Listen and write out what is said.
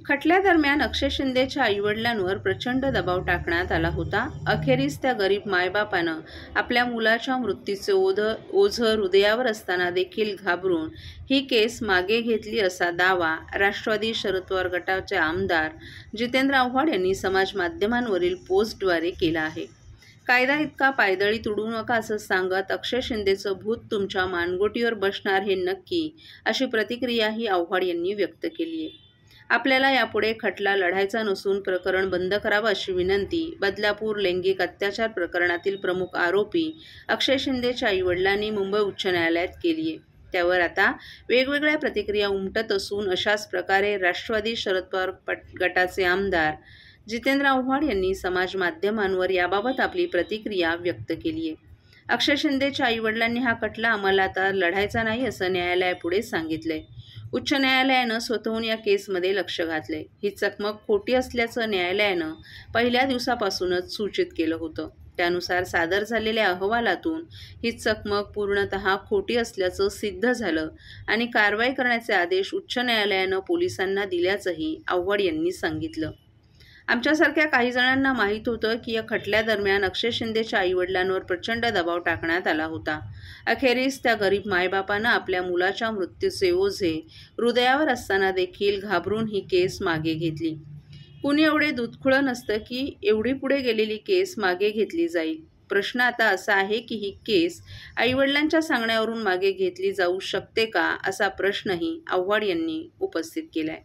खटल्यादरम्यान अक्षय शिंदेच्या आईवडिलांवर प्रचंड दबाव टाकण्यात आला होता। अखेरीस त्या गरीब मायबापानं आपल्या मुलाच्या मृत्यूचे ओझं हृदयावर असताना देखील घाबरून ही केस मागे घेतली असा दावा राष्ट्रवादी शरद पवार गटाचे आमदार जितेंद्र आव्हाड यांनी समाज माध्यमांवरील पोस्टद्वारे केला आहे। कायदा इतका पायदळी तुडू नका असं सांगत अक्षय शिंदेचं भूत तुमच्या मानगुटीवर बसणार हे नक्की, अशी प्रतिक्रियाही आव्हाड यांनी व्यक्त केली आहे। आपल्याला यापुढे खटला लढायचा नसून प्रकरण बंद करावं अशी विनंती बदलापूर लैंगिक अत्याचार प्रकरणातील प्रमुख आरोपी अक्षय शिंदेच्या आईवडिलांनी मुंबई उच्च न्यायालयात केली आहे। त्यावर आता वेगवेगळ्या प्रतिक्रिया उमटत असून अशाच प्रकारे राष्ट्रवादी शरद पवार गटाचे आमदार जितेंद्र आव्हाड यांनी समाज माध्यमांवर याबाबत आपली प्रतिक्रिया व्यक्त केली आहे। अक्षय शिंदेच्या आईवडिलांनी हा खटला आम्हाला आता लढायचा नाही असं न्यायालयापुढे सांगितलंय। उच्च न्यायालयानं स्वतःहून या केसमध्ये लक्ष घातलंय। ही चकमक खोटी असल्याचं न्यायालयानं पहिल्या दिवसापासूनच सूचित केलं होतं। त्यानुसार सादर झालेल्या अहवालातून ही चकमक पूर्णतः खोटी असल्याचं सिद्ध झालं आणि कारवाई करण्याचे आदेश उच्च न्यायालयानं पोलिसांना दिल्याचंही आव्हाड यांनी सांगितलं। आमच्यासारख्या काही जणांना माहीत होतं की या खटल्यादरम्यान अक्षय शिंदेच्या आईवडिलांवर प्रचंड दबाव टाकण्यात आला होता। अखेरीस त्या गरीब मायबापानं आपल्या मुलाच्या मृत्यूचे ओझे हृदयावर असताना देखील घाबरून ही केस मागे घेतली। कुणी एवढे दूधखुळं नसतं की एवढी पुढे गेलेली केस मागे घेतली जाईल। प्रश्न आता असा आहे की ही केस आईवडिलांच्या सांगण्यावरून मागे घेतली जाऊ शकते का, असा प्रश्नही आव्हाड यांनी उपस्थित केलाय।